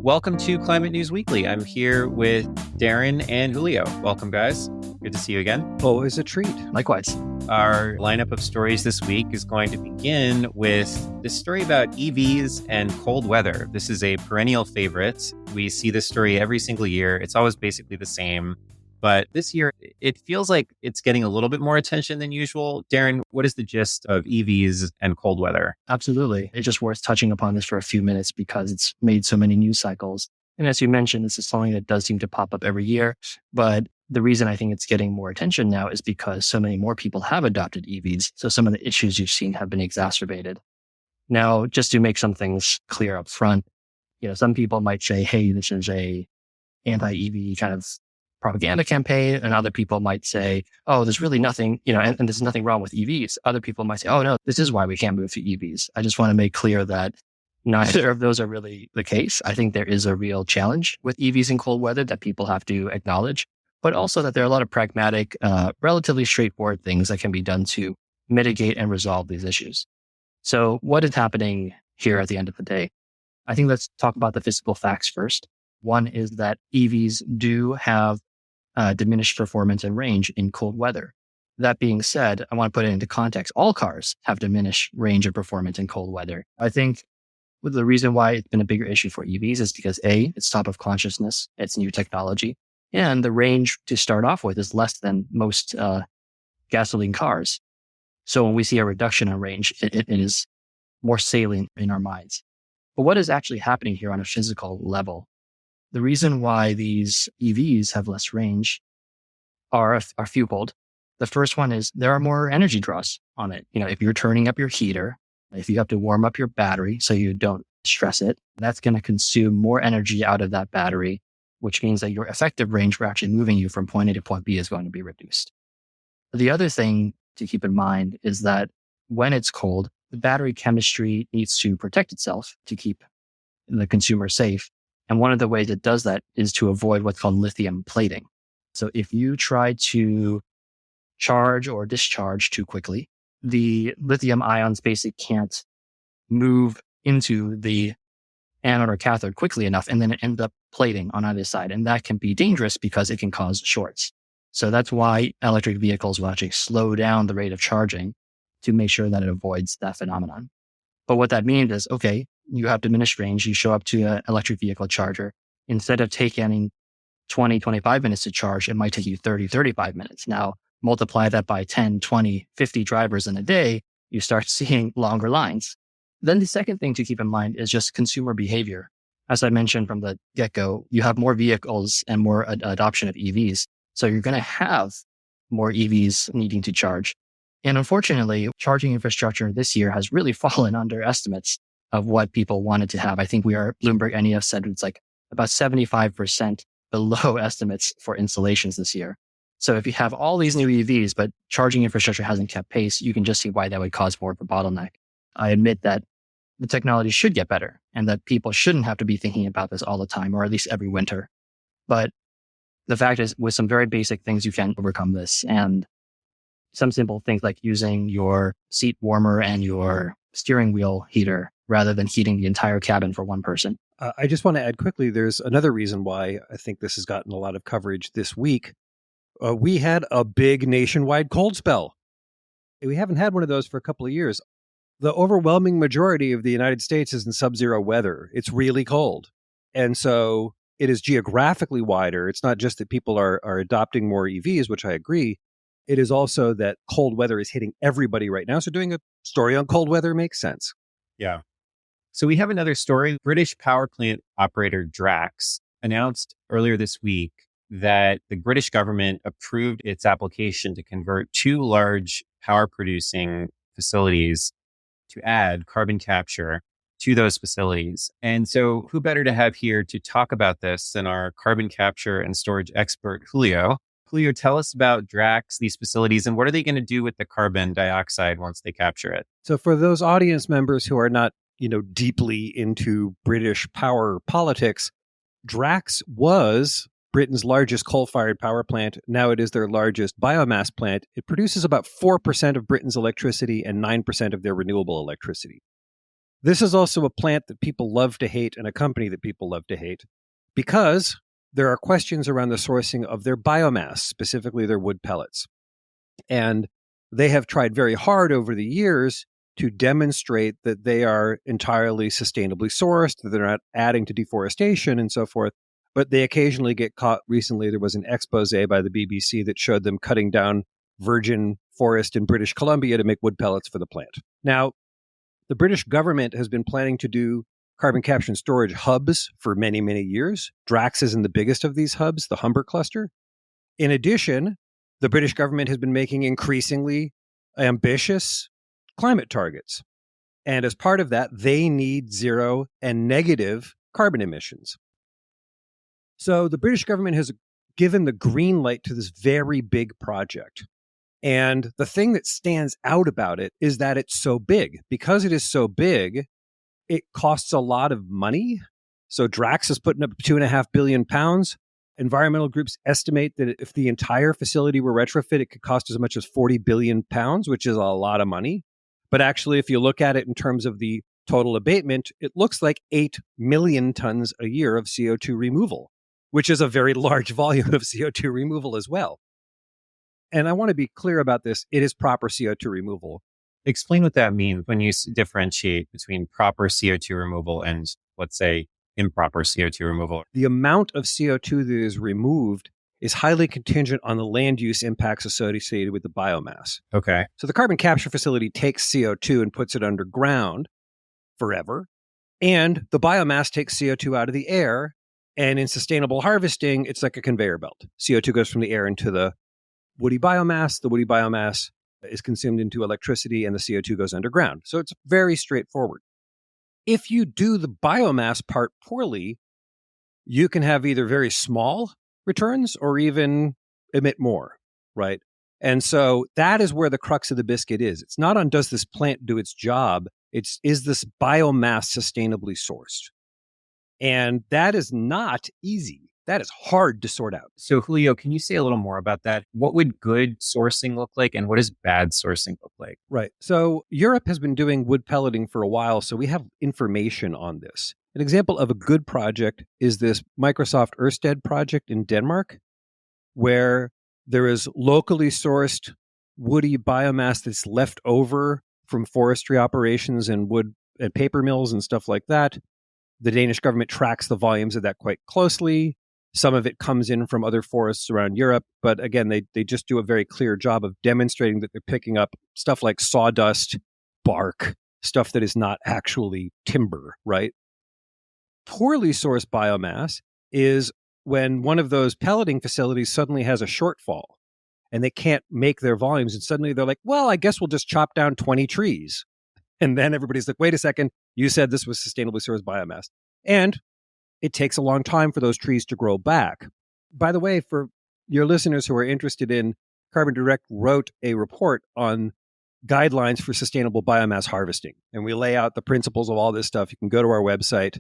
Welcome to Climate News Weekly. I'm here with Darren and Julio. Welcome, guys. Good to see you again. Always a treat. Likewise. Our lineup of stories this week is going to begin with this story about EVs and cold weather. This is a perennial favorite. We see this story every single year. It's always basically the same. But this year, it feels like it's getting a little bit more attention than usual. Darren, what is the gist of EVs and cold weather? Absolutely. It's just worth touching upon this for a few minutes because it's made so many news cycles. And as you mentioned, this is something that does seem to pop up every year. But the reason I think it's getting more attention now is because so many more people have adopted EVs. So some of the issues you've seen have been exacerbated. Now, just to make some things clear up front, some people might say, hey, this is a anti-EV kind of propaganda campaign, and other people might say, oh, there's really nothing, and there's nothing wrong with EVs. Other people might say, oh, no, this is why we can't move to EVs. I just want to make clear that neither of those are really the case. I think there is a real challenge with EVs in cold weather that people have to acknowledge, but also that there are a lot of pragmatic, relatively straightforward things that can be done to mitigate and resolve these issues. So what is happening here at the end of the day? I think let's talk about the physical facts first. One is that EVs do have diminished performance and range in cold weather. That being said, I want to put it into context. All cars have diminished range and performance in cold weather. I think the reason why it's been a bigger issue for EVs is because A, it's top of consciousness, it's new technology, and the range to start off with is less than most gasoline cars. So when we see a reduction in range, it is more salient in our minds. But what is actually happening here on a physical level? The reason why these EVs have less range are fewfold. The first one is there are more energy draws on it. If you're turning up your heater, if you have to warm up your battery so you don't stress it, that's going to consume more energy out of that battery, which means that your effective range for actually moving you from point A to point B is going to be reduced. The other thing to keep in mind is that when it's cold, the battery chemistry needs to protect itself to keep the consumer safe. And one of the ways it does that is to avoid what's called lithium plating. So if you try to charge or discharge too quickly, the lithium ions basically can't move into the anode or cathode quickly enough, and then it ends up plating on either side. And that can be dangerous because it can cause shorts. So that's why electric vehicles will actually slow down the rate of charging to make sure that it avoids that phenomenon. But what that means is, okay, you have diminished range. You show up to an electric vehicle charger. Instead of taking 20, 25 minutes to charge, it might take you 30, 35 minutes. Now, multiply that by 10, 20, 50 drivers in a day, you start seeing longer lines. Then the second thing to keep in mind is just consumer behavior. As I mentioned from the get-go, you have more vehicles and more adoption of EVs. So you're going to have more EVs needing to charge. And unfortunately, charging infrastructure this year has really fallen under estimates of what people wanted to have. I think Bloomberg NEF said it's like about 75% below estimates for installations this year. So if you have all these new EVs, but charging infrastructure hasn't kept pace, you can just see why that would cause more of a bottleneck. I admit that the technology should get better and that people shouldn't have to be thinking about this all the time, or at least every winter. But the fact is, with some very basic things, you can overcome this. And some simple things like using your seat warmer and your steering wheel heater rather than heating the entire cabin for one person. I just want to add quickly, there's another reason why I think this has gotten a lot of coverage this week. We had a big nationwide cold spell. We haven't had one of those for a couple of years. The overwhelming majority of the United States is in sub-zero weather. It's really cold. And so it is geographically wider. It's not just that people are adopting more EVs, which I agree. It is also that cold weather is hitting everybody right now. So doing a story on cold weather makes sense. Yeah. So we have another story. British power plant operator Drax announced earlier this week that the British government approved its application to convert two large power producing facilities to add carbon capture to those facilities. And so who better to have here to talk about this than our carbon capture and storage expert, Julio. Julio, tell us about Drax, these facilities, and what are they going to do with the carbon dioxide once they capture it? So for those audience members who are not, deeply into British power politics, Drax was Britain's largest coal-fired power plant. Now it is their largest biomass plant. It produces about 4% of Britain's electricity and 9% of their renewable electricity. This is also a plant that people love to hate and a company that people love to hate because there are questions around the sourcing of their biomass, specifically their wood pellets. And they have tried very hard over the years to demonstrate that they are entirely sustainably sourced, that they're not adding to deforestation and so forth. But they occasionally get caught. Recently, there was an expose by the BBC that showed them cutting down virgin forest in British Columbia to make wood pellets for the plant. Now, the British government has been planning to do carbon capture and storage hubs for many, many years. Drax is in the biggest of these hubs, the Humber cluster. In addition, the British government has been making increasingly ambitious climate targets. And as part of that, they need zero and negative carbon emissions. So the British government has given the green light to this very big project. And the thing that stands out about it is that it's so big. Because it is so big, it costs a lot of money. So Drax is putting up 2.5 billion pounds. Environmental groups estimate that if the entire facility were retrofit, it could cost as much as 40 billion pounds, which is a lot of money. But actually, if you look at it in terms of the total abatement, it looks like 8 million tons a year of CO2 removal, which is a very large volume of CO2 removal as well. And I want to be clear about this. It is proper CO2 removal. Explain what that means when you differentiate between proper CO2 removal and, let's say, improper CO2 removal. The amount of CO2 that is removed is highly contingent on the land use impacts associated with the biomass. Okay. So the carbon capture facility takes CO2 and puts it underground forever. And the biomass takes CO2 out of the air. And in sustainable harvesting, it's like a conveyor belt. CO2 goes from the air into the woody biomass. The woody biomass is consumed into electricity and the CO2 goes underground. So it's very straightforward. If you do the biomass part poorly, you can have either very small returns or even emit more, right? And so that is where the crux of the biscuit is. It's not on does this plant do its job? It's is this biomass sustainably sourced? And that is not easy. That is hard to sort out. So Julio, can you say a little more about that? What would good sourcing look like and what does bad sourcing look like? Right. So Europe has been doing wood pelleting for a while, so we have information on this. An example of a good project is this Microsoft Ørsted project in Denmark, where there is locally sourced woody biomass that's left over from forestry operations and wood and paper mills and stuff like that. The Danish government tracks the volumes of that quite closely. Some of it comes in from other forests around Europe. But again, they just do a very clear job of demonstrating that they're picking up stuff like sawdust, bark, stuff that is not actually timber, right? Poorly sourced biomass is when one of those pelleting facilities suddenly has a shortfall and they can't make their volumes. And suddenly they're like, well, I guess we'll just chop down 20 trees. And then everybody's like, wait a second, you said this was sustainably sourced biomass. And it takes a long time for those trees to grow back. By the way, for your listeners who are interested in, Carbon Direct wrote a report on guidelines for sustainable biomass harvesting. And we lay out the principles of all this stuff. You can go to our website,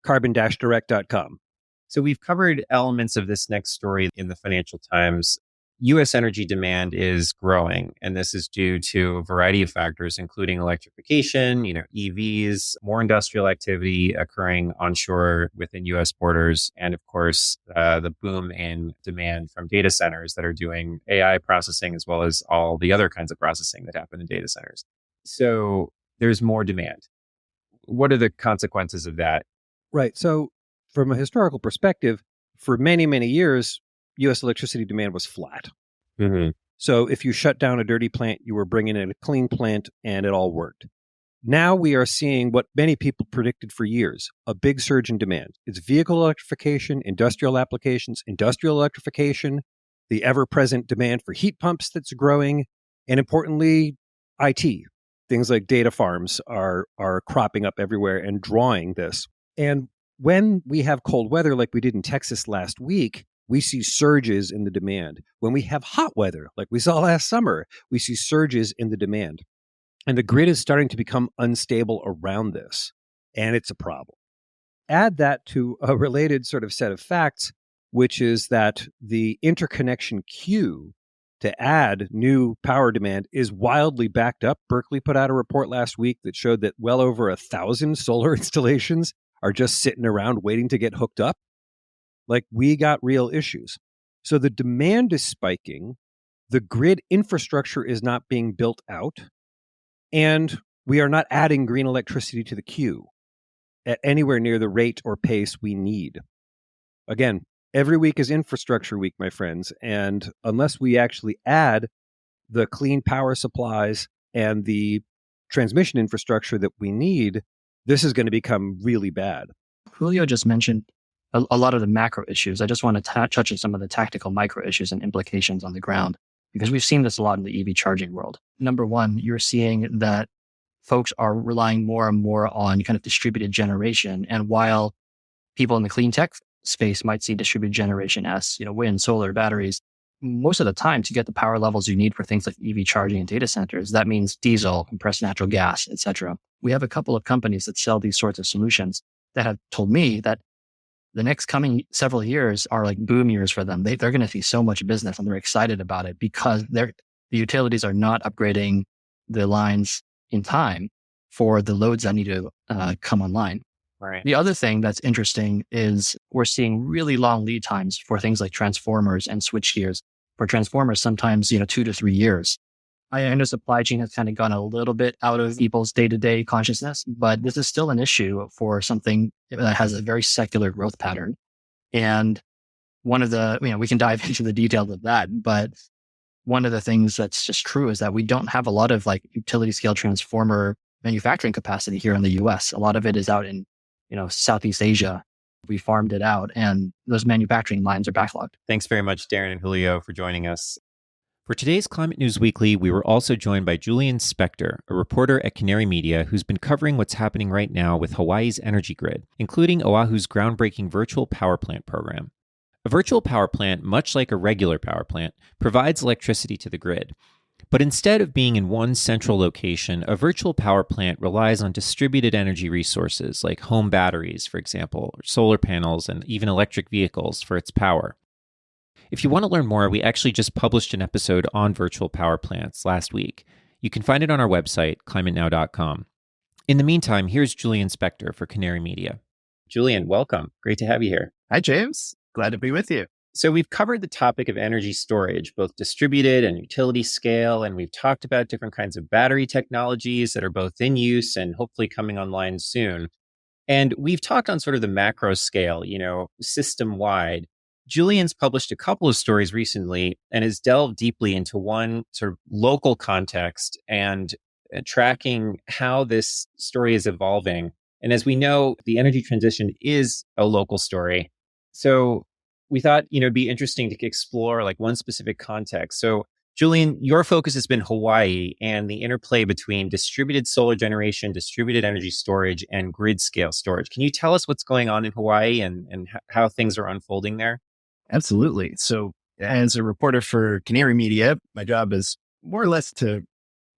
carbon-direct.com. So we've covered elements of this next story in the Financial Times. U.S. energy demand is growing, and this is due to a variety of factors, including electrification, EVs, more industrial activity occurring onshore within U.S. borders, and of course, the boom in demand from data centers that are doing AI processing, as well as all the other kinds of processing that happen in data centers. So there's more demand. What are the consequences of that? Right. So from a historical perspective, for many, many years, U.S. electricity demand was flat. Mm-hmm. So if you shut down a dirty plant, you were bringing in a clean plant and it all worked. Now we are seeing what many people predicted for years, a big surge in demand. It's vehicle electrification, industrial applications, industrial electrification, the ever-present demand for heat pumps that's growing, and importantly, IT. Things like data farms are cropping up everywhere and drawing this. And when we have cold weather like we did in Texas last week, we see surges in the demand. When we have hot weather, like we saw last summer, we see surges in the demand. And the grid is starting to become unstable around this, and it's a problem. Add that to a related sort of set of facts, which is that the interconnection queue to add new power demand is wildly backed up. Berkeley put out a report last week that showed that well over 1,000 solar installations are just sitting around waiting to get hooked up. Like, we got real issues. So the demand is spiking, the grid infrastructure is not being built out, and we are not adding green electricity to the queue at anywhere near the rate or pace we need. Again, every week is infrastructure week, my friends, and unless we actually add the clean power supplies and the transmission infrastructure that we need, this is going to become really bad. Julio just mentioned a lot of the macro issues. I just want to touch on some of the tactical micro issues and implications on the ground, because we've seen this a lot in the EV charging world. Number one, you're seeing that folks are relying more and more on kind of distributed generation. And while people in the clean tech space might see distributed generation as, wind, solar, batteries, most of the time to get the power levels you need for things like EV charging and data centers, that means diesel, compressed natural gas, etc. We have a couple of companies that sell these sorts of solutions that have told me that the next coming several years are like boom years for them. They're going to see so much business and they're excited about it because the utilities are not upgrading the lines in time for the loads that need to come online. Right. The other thing that's interesting is we're seeing really long lead times for things like transformers and switchgears. For transformers, sometimes, 2 to 3 years. I know supply chain has kind of gone a little bit out of people's day-to-day consciousness, but this is still an issue for something that has a very secular growth pattern. And one of the, we can dive into the details of that, but one of the things that's just true is that we don't have a lot of like utility scale transformer manufacturing capacity here in the US. A lot of it is out in, Southeast Asia. We farmed it out and those manufacturing lines are backlogged. Thanks very much, Darren and Julio, for joining us. For today's Climate News Weekly, we were also joined by Julian Spector, a reporter at Canary Media who's been covering what's happening right now with Hawaii's energy grid, including Oahu's groundbreaking virtual power plant program. A virtual power plant, much like a regular power plant, provides electricity to the grid. But instead of being in one central location, a virtual power plant relies on distributed energy resources like home batteries, for example, or solar panels, and even electric vehicles for its power. If you want to learn more, we actually just published an episode on virtual power plants last week. You can find it on our website, climatenow.com. In the meantime, here's Julian Spector for Canary Media. Julian, welcome. Great to have you here. Hi, James. Glad to be with you. So we've covered the topic of energy storage, both distributed and utility scale, and we've talked about different kinds of battery technologies that are both in use and hopefully coming online soon. And we've talked on sort of the macro scale, system-wide. Julian's published a couple of stories recently and has delved deeply into one sort of local context and tracking how this story is evolving. And as we know, the energy transition is a local story. So we thought, it'd be interesting to explore like one specific context. So Julian, your focus has been Hawaii and the interplay between distributed solar generation, distributed energy storage, and grid scale storage. Can you tell us what's going on in Hawaii and how things are unfolding there? Absolutely. So as a reporter for Canary Media, my job is more or less to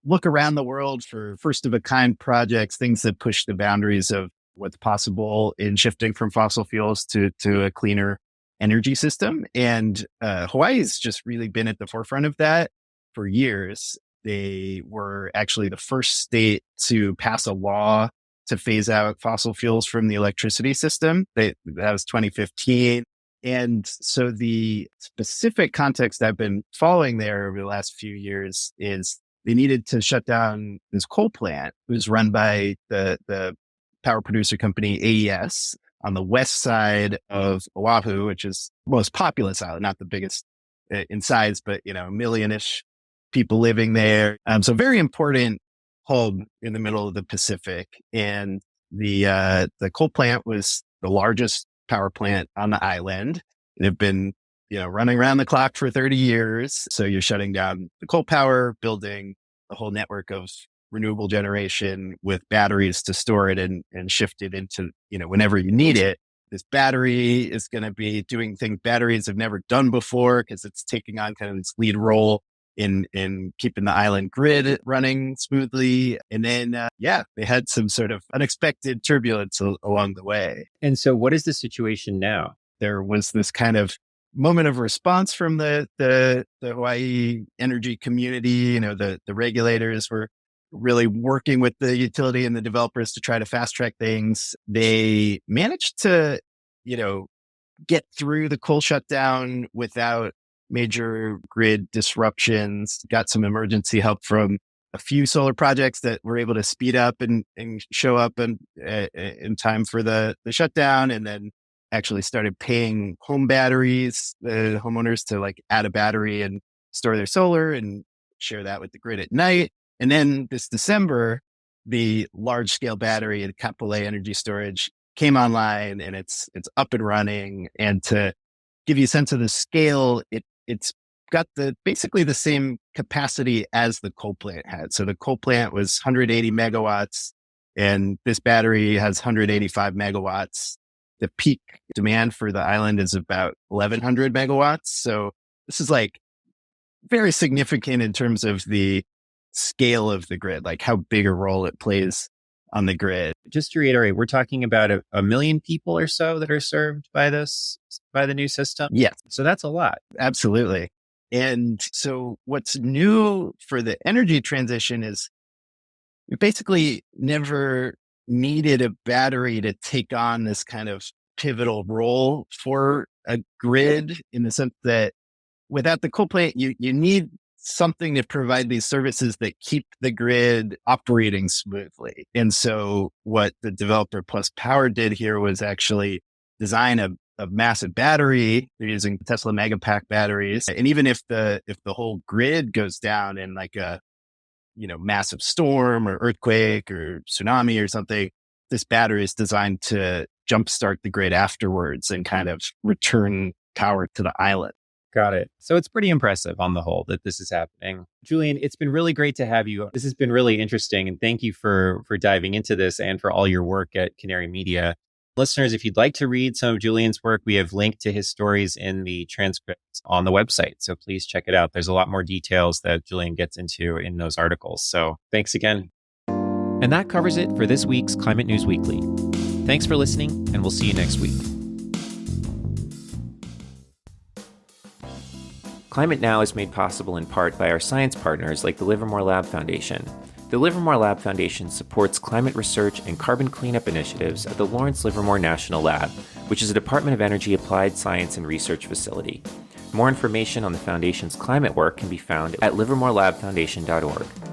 look around the world for first of a kind projects, things that push the boundaries of what's possible in shifting from fossil fuels to a cleaner energy system. And Hawaii's just really been at the forefront of that for years. They were actually the first state to pass a law to phase out fossil fuels from the electricity system. That was 2015. And so the specific context I've been following there over the last few years is they needed to shut down this coal plant. It was run by the power producer company AES on the west side of Oahu, which is the most populous island, not the biggest in size, but, a million-ish people living there. So very important hub in the middle of the Pacific. And the coal plant was the largest power plant on the island. They've been, running around the clock for 30 years. So you're shutting down the coal power, building a whole network of renewable generation with batteries to store it and shift it into, whenever you need it. This battery is going to be doing things batteries have never done before because it's taking on kind of this lead role in keeping the island grid running smoothly. And then, they had some sort of unexpected turbulence along the way. And so what is the situation now? There was this kind of moment of response from the Hawaii energy community. The regulators were really working with the utility and the developers to try to fast track things. They managed to, get through the coal shutdown without major grid disruptions, got some emergency help from a few solar projects that were able to speed up and show up in time for the shutdown, and then actually started paying home batteries, the homeowners, to like add a battery and store their solar and share that with the grid at night. And then this December, the large scale battery and Kapolei energy storage came online, and it's up and running. And to give you a sense of the scale, it's got basically the same capacity as the coal plant had. So the coal plant was 180 megawatts, and this battery has 185 megawatts. The peak demand for the island is about 1,100 megawatts. So this is like very significant in terms of the scale of the grid, like how big a role it plays on the grid. Just to reiterate, we're talking about a million people or so that are served by the new system. Yes. So that's a lot. Absolutely. And so what's new for the energy transition is we basically never needed a battery to take on this kind of pivotal role for a grid, in the sense that without the coal plant, you need something to provide these services that keep the grid operating smoothly. And so what the Developer Plus Power did here was actually design a massive battery. They're using Tesla Megapack batteries. And even if the whole grid goes down in like a massive storm or earthquake or tsunami or something, this battery is designed to jumpstart the grid afterwards and kind of return power to the island. Got it. So it's pretty impressive on the whole that this is happening. Julian, it's been really great to have you. This has been really interesting. And thank you for diving into this and for all your work at Canary Media. Listeners, if you'd like to read some of Julian's work, we have linked to his stories in the transcripts on the website. So please check it out. There's a lot more details that Julian gets into in those articles. So thanks again. And that covers it for this week's Climate News Weekly. Thanks for listening, and we'll see you next week. Climate Now is made possible in part by our science partners like the Livermore Lab Foundation. The Livermore Lab Foundation supports climate research and carbon cleanup initiatives at the Lawrence Livermore National Lab, which is a Department of Energy applied science and research facility. More information on the Foundation's climate work can be found at livermorelabfoundation.org.